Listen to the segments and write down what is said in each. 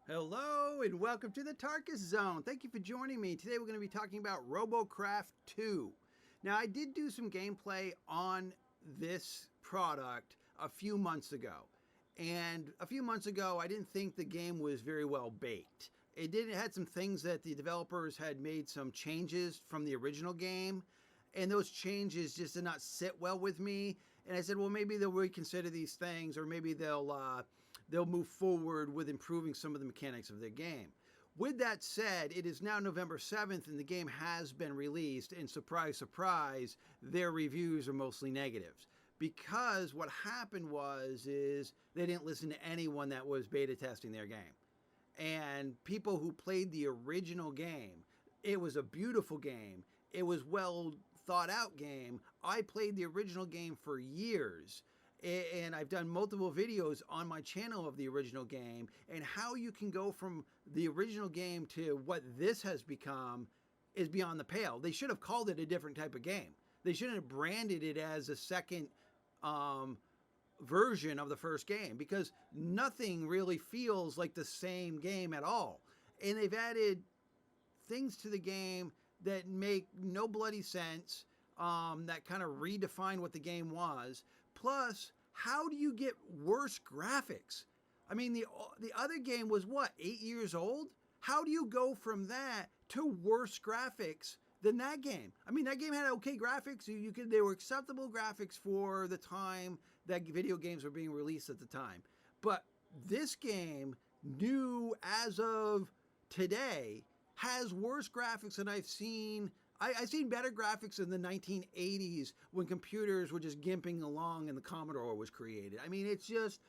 Hello and welcome to the Tarkus Zone. Thank you for joining me. Today we're going to be talking about Robocraft 2. Now I did do some gameplay on this product a few months ago. And a few months ago I didn't think the game was very well baked. It had some things that the developers had made some changes from the original game, and those changes just did not sit well with me. And I said, well, maybe they'll reconsider these things, or maybe they'll move forward with improving some of the mechanics of their game. With that said, it is now November 7th and the game has been released, and surprise, surprise, their reviews are mostly negatives. Because what happened is they didn't listen to anyone that was beta testing their game. And people who played the original game, it was a beautiful game. It was well thought out game. I played the original game for years, and I've done multiple videos on my channel of the original game and how you can go from the original game to what this has become is beyond the pale. They should have called it a different type of game. They shouldn't have branded it as a second version of the first game, because nothing really feels like the same game at all. And they've added things to the game that make no bloody sense, that kind of redefine what the game was. Plus, how do you get worse graphics? I mean, the other game was what, 8 years old? How do you go from that to worse graphics than that game? I mean, that game had okay graphics. They were acceptable graphics for the time that video games were being released at the time. But this game, new as of today, has worse graphics than I've seen. I've seen better graphics in the 1980s when computers were just gimping along and the Commodore was created. I mean, it's just,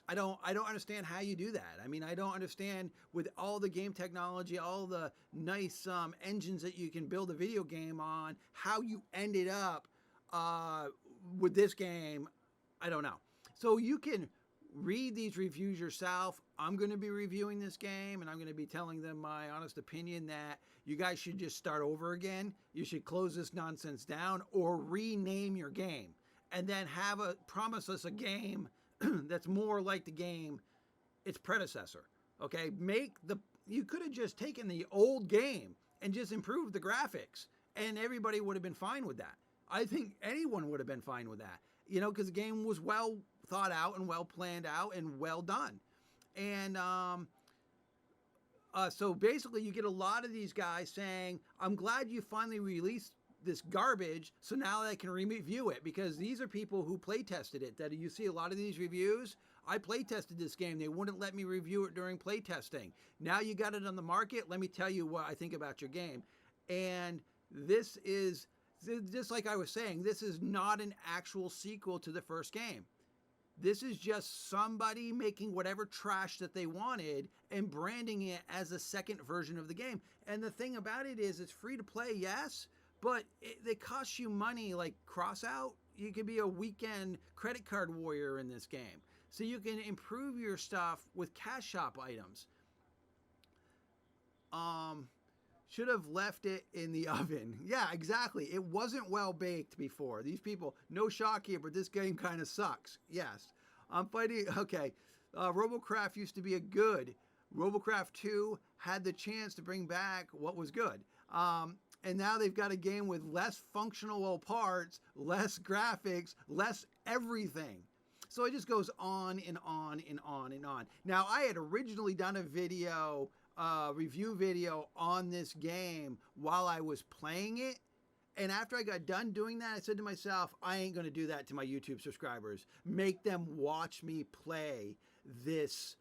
I don't understand how you do that. I mean, I don't understand, with all the game technology, all the nice engines that you can build a video game on, how you ended up with this game. I don't know. So you can read these reviews yourself. I'm going to be reviewing this game, and I'm going to be telling them my honest opinion that you guys should just start over again. You should close this nonsense down or rename your game, and then promise us a game that's more like the game its predecessor. Okay, you could have just taken the old game and just improved the graphics, and everybody would have been fine with that. I think anyone would have been fine with that, because the game was well thought out and well planned out and well done. And so basically you get a lot of these guys saying, I'm glad you finally released this garbage so now I can review it, because these are people who play tested it. That you see a lot of these reviews. I play tested this game. They wouldn't let me review it during play testing. Now you got it on the market. Let me tell you what I think about your game. And this is, just like I was saying, this is not an actual sequel to the first game. This is just somebody making whatever trash that they wanted and branding it as a second version of the game. And the thing about it is, it's free to play, yes, but they cost you money, like Crossout. You could be a weekend credit card warrior in this game. So you can improve your stuff with cash shop items. Should have left it in the oven. Yeah, exactly. It wasn't well baked before. These people, no shock here, but this game kind of sucks. Yes. I'm fighting. Okay. Robocraft used to be a good. Robocraft 2 had the chance to bring back what was good. And now they've got a game with less functional parts, less graphics, less everything. So it just goes on and on and on and on. Now, I had originally done a review video on this game while I was playing it. And after I got done doing that, I said to myself, I ain't going to do that to my YouTube subscribers. Make them watch me play this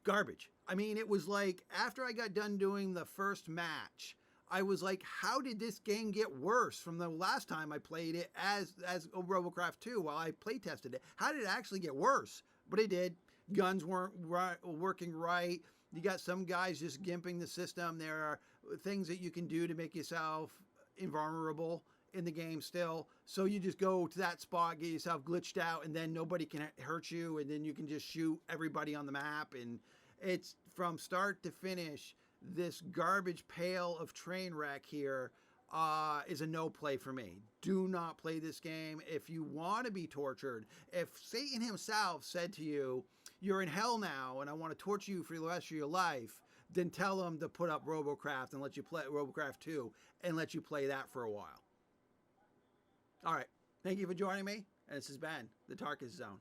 garbage. I mean, it was like, after I got done doing the first match, I was like, how did this game get worse from the last time I played it as Robocraft 2 while I play tested it? How did it actually get worse? But it did. Guns weren't working right. You got some guys just gimping the system. There are things that you can do to make yourself invulnerable in the game still. So you just go to that spot, get yourself glitched out, and then nobody can hurt you, and then you can just shoot everybody on the map. And it's from start to finish, this garbage pail of train wreck here is a no play for me. Do not play this game if you want to be tortured. If Satan himself said to you, you're in hell now and I want to torture you for the rest of your life, then tell them to put up Robocraft and let you play Robocraft 2 and let you play that for a while. All right. Thank you for joining me. And this has been The Darkest Zone.